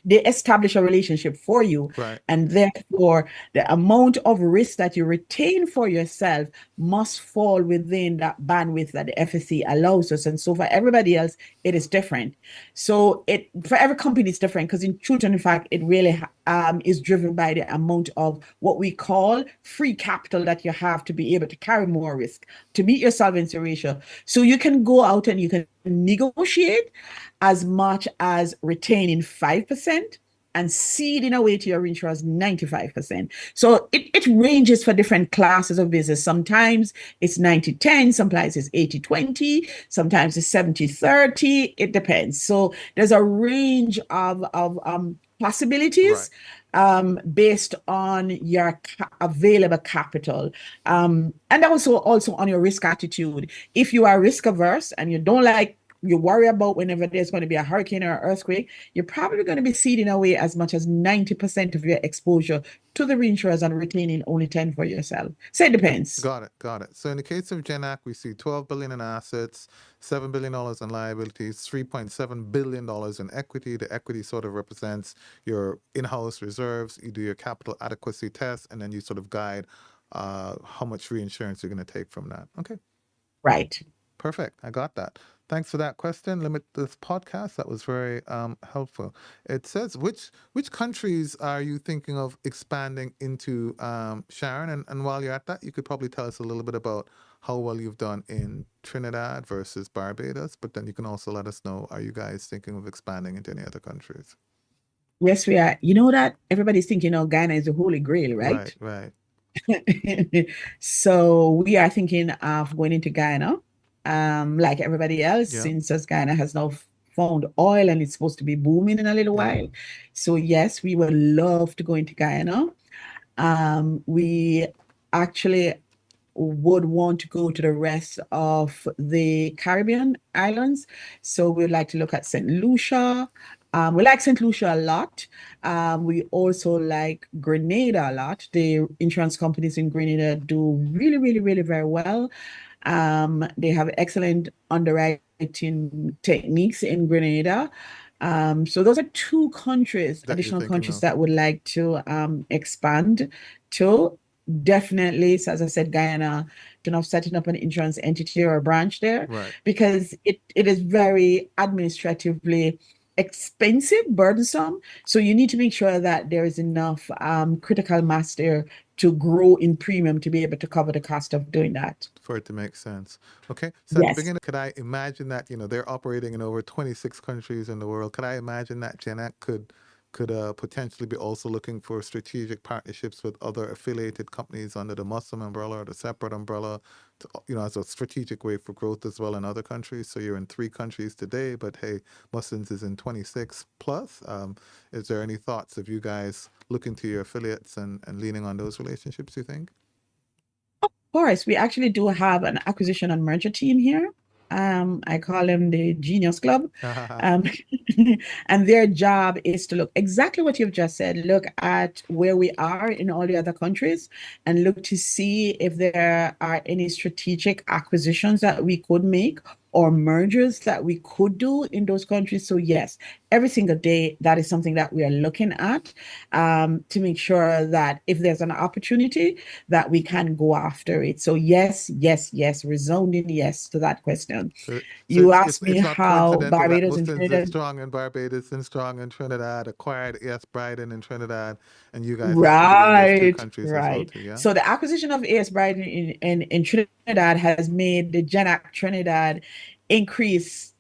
They establish a relationship for you. Right. And therefore, the amount of risk that you retain for yourself must fall within that bandwidth that the FSC allows us. And so for everybody else, it is different. So for every company, it's different, because in truth and in fact, it really is driven by the amount of what we call free capital that you have to be able to carry more risk, to meet your solvency ratio. So you can go out and you can negotiate as much as retaining 5% and ceding away to your reinsurers 95%. So it ranges for different classes of business. Sometimes it's 90-10, sometimes it's 80-20, sometimes it's 70-30. It depends. So there's a range of possibilities, right, based on your available capital, and also on your risk attitude. If you are risk averse and you worry about whenever there's going to be a hurricane or an earthquake, you're probably going to be ceding away as much as 90% of your exposure to the reinsurers and retaining only 10 for yourself. So it depends. Got it. So in the case of GENAC, we see $12 billion in assets, $7 billion in liabilities, $3.7 billion in equity. The equity sort of represents your in-house reserves. You do your capital adequacy test, and then you sort of guide how much reinsurance you're going to take from that. Okay. Right. Perfect. I got that. Thanks for that question. Limitless Podcast. That was very helpful. It says, which countries are you thinking of expanding into, Sharon? And while you're at that, you could probably tell us a little bit about how well you've done in Trinidad versus Barbados. But then you can also let us know, are you guys thinking of expanding into any other countries? Yes, we are. You know that everybody's thinking, Ghana is the Holy Grail, right? Right. So we are thinking of going into Ghana. Like everybody else, Yeah. since as Ghana has now found oil and it's supposed to be booming in a little while. So yes, we would love to go into Guyana. We actually would want to go to the rest of the Caribbean islands. So we'd like to look at St. Lucia, We like St. Lucia a lot. We also like Grenada a lot. The insurance companies in Grenada do really, really, really very well. They have excellent underwriting techniques in Grenada. So those are two countries, That you're additional thinking countries of. that would like to expand to. Definitely, so as I said, Guyana, of setting up an insurance entity or a branch there Right. because it is very administratively expensive, burdensome. So you need to make sure that there is enough critical mass there to grow in premium to be able to cover the cost of doing that. For it to make sense. Okay. So at the Yes. beginning, could I imagine that, they're operating in over 26 countries in the world. Could I imagine that GENAC could potentially be also looking for strategic partnerships with other affiliated companies under the Muslim umbrella or the separate umbrella, to, as a strategic way for growth as well in other countries. So you're in 3 countries today, but hey, Muslims is in 26 plus. Is there any thoughts of you guys looking to your affiliates and leaning on those relationships, you think? Of course, we actually do have an acquisition and merger team here. I call them the Genius Club. Um, and their job is to look exactly what you've just said, look at where we are in all the other countries and look to see if there are any strategic acquisitions that we could make or mergers that we could do in those countries. So yes, every single day, that is something that we are looking at to make sure that if there's an opportunity, that we can go after it. So yes, yes, yes, resounding yes to that question. So, so You it's, asked it's me it's not how coincidental that Barbados and Muslims are Trinidad. strong in Barbados and strong in Trinidad, acquired AS Bryden in Trinidad, and you guys happen to be in those 2 countries as well Right. too, yeah? So the acquisition of AS Brighton in Trinidad has made the GENAC Trinidad increase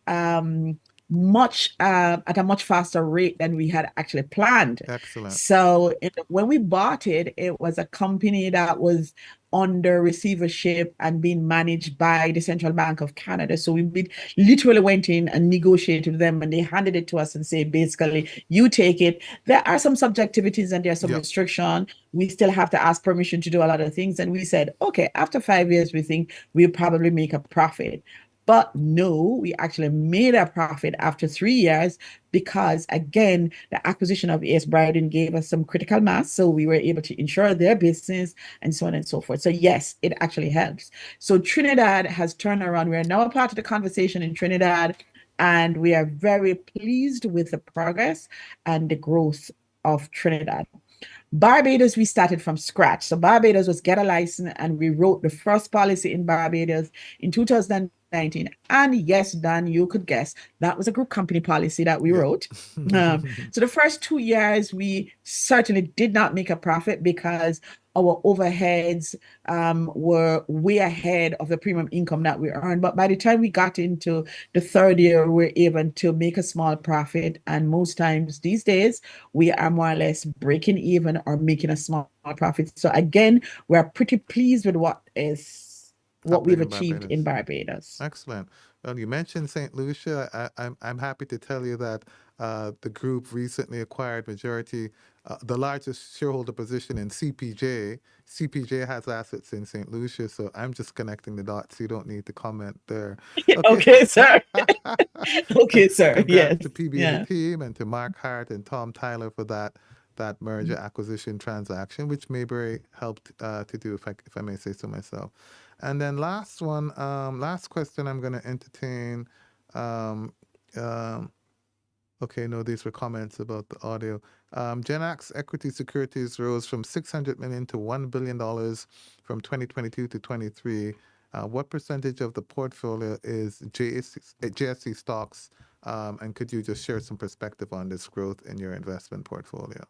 much at a much faster rate than we had actually planned. Excellent. So when we bought it, it was a company that was under receivership and being managed by the Central Bank of Canada. So we literally went in and negotiated with them and they handed it to us and say, basically, you take it. There are some subjectivities and there's some Yep. restriction. We still have to ask permission to do a lot of things. And we said, okay, after 5 years, we think we'll probably make a profit. But no, we actually made a profit after 3 years because, again, the acquisition of AS Bryden gave us some critical mass. So we were able to insure their business and so on and so forth. So yes, it actually helps. So Trinidad has turned around. We are now a part of the conversation in Trinidad, and we are very pleased with the progress and the growth of Trinidad. Barbados, we started from scratch. So Barbados was get a license, and we wrote the first policy in Barbados in 2019. And yes, Dan, you could guess that was a group company policy that we Yep. wrote. So the first 2 years, we certainly did not make a profit because our overheads were way ahead of the premium income that we earned. But by the time we got into the third year, we were able to make a small profit. And most times these days, we are more or less breaking even or making a small profit. So again, we're pretty pleased with what we've Happening in achieved in Barbados. Barbados. Excellent. Well, you mentioned St. Lucia. I'm happy to tell you that the group recently acquired the largest shareholder position in CPJ. CPJ has assets in St. Lucia, so I'm just connecting the dots. You don't need to comment there. Okay. Okay, sir. Okay, sir. Congrats Yes. to PB and Yeah. the team and to Mark Hart and Tom Tyler for that merger acquisition transaction, which Mayberry helped to do, if I may say so myself. And then last question I'm going to entertain. Okay, no, these were comments about the audio. GenAc's equity securities rose from $600 million to $1 billion from 2022 to 23. What percentage of the portfolio is JSC stocks? And could you just share some perspective on this growth in your investment portfolio?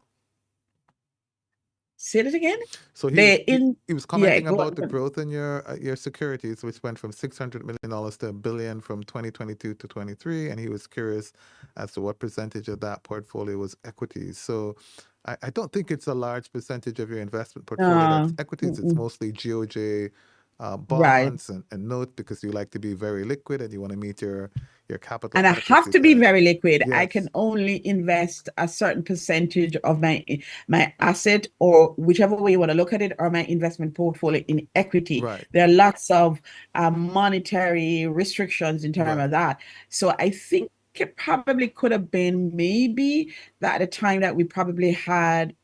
Say it again. So They he was commenting go about the on. growth in your securities, which went from $600 million to $1 billion from 2022 to 23, and he was curious as to what percentage of that portfolio was equities. So I don't think it's a large percentage of your investment portfolio that's equities. It's mostly GOJ Right. bonds and notes because you like to be very liquid and you want to meet your capital And I have adequacy to be test. very liquid. I Yes. can only invest a certain percentage of my asset, or whichever way you want to look at it, or my investment portfolio in equity. Right. There are lots of monetary restrictions in terms Right. of that. So I think it probably could have been maybe that at the time that we probably had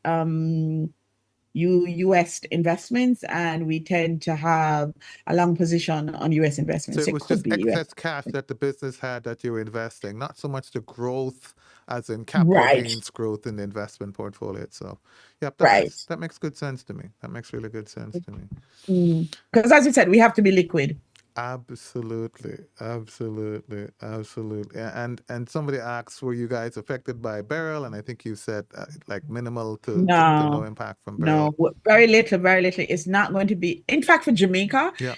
US investments, and we tend to have a long position on US So investments. it It was could just be US. excess cash that the business had that you were investing, not so much the growth as in capital Right, gains growth in the investment portfolio itself. Yep, right. that makes good sense to me. That makes really good sense to me. Because as you said, we have to be liquid. Absolutely, absolutely, absolutely. And somebody asks, were you guys affected by Beryl? And I think you said like minimal to no No, impact from no, Beryl. very little, very little. It's not going to be, in fact, for Jamaica, Yeah,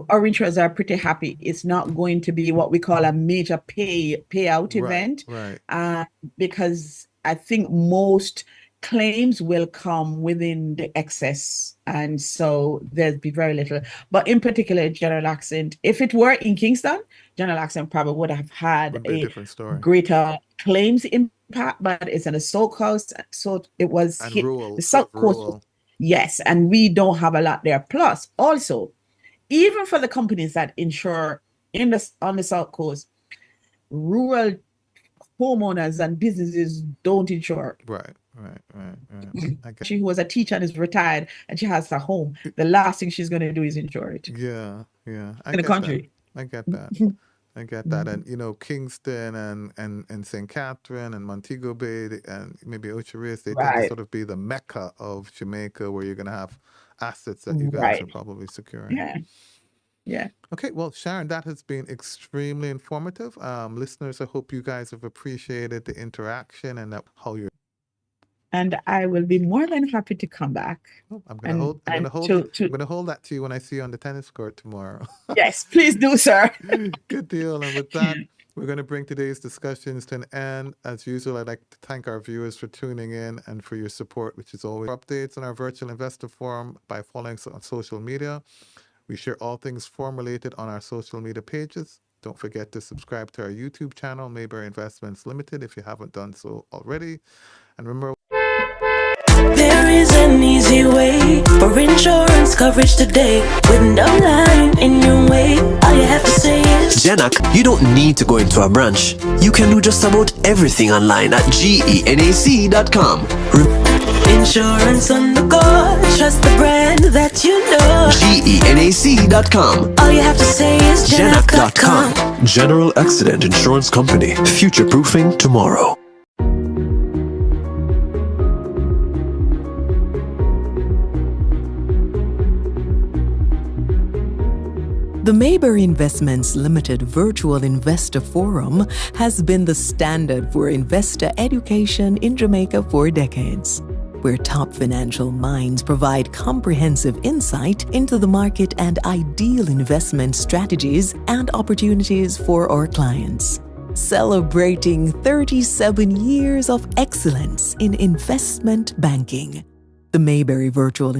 our insurers are pretty happy. It's not going to be what we call a major payout right, event, right, because I think most claims will come within the excess. And so there'd be very little. But in particular, general accident, if it were in Kingston, general accident probably would have had would be a a different story. greater claims impact, but it's in the South Coast, so it was And hit rural, the sort South of Coast. rural. Yes, and we don't have a lot there. Plus, also, even for the companies that insure on the South Coast, rural homeowners and businesses don't insure. Right. I get, She who was a teacher and is retired and she has a home, the last thing she's going to do is insure it yeah, I in the get that. country. I get that. I get that. And Kingston and St. Catherine and Montego Bay and maybe Ocho Rios, they tend to Right, sort of be the mecca of Jamaica, where you're going to have assets that you guys are right. probably securing. Yeah, yeah. Okay, well, Sharon, that has been extremely informative. Listeners, I hope you guys have appreciated the interaction and how you're. And I will be more than happy to come back. Oh, I'm And gonna hold that to you when I see you on the tennis court tomorrow. Yes, please do, sir. Good deal. And with that, we're going to bring today's discussions to an end. As usual, I'd like to thank our viewers for tuning in and for your support, which is always updates on our virtual investor forum by following us on social media. We share all things forum related on our social media pages. Don't forget to subscribe to our YouTube channel, Mayberry Investments Limited, if you haven't done so already. And remember, there is an easy way for insurance coverage today with no line in your way. All you have to say is GENAC. You don't need to go into a branch. You can do just about everything online at GENAC.com. insurance on the go. Trust the brand that you know. GENAC.com. All you have to say is GENAC.com. General Accident Insurance Company. Future-proofing tomorrow. The Mayberry Investments Limited Virtual Investor Forum has been the standard for investor education in Jamaica for decades, where top financial minds provide comprehensive insight into the market and ideal investment strategies and opportunities for our clients. Celebrating 37 years of excellence in investment banking. The Mayberry Virtual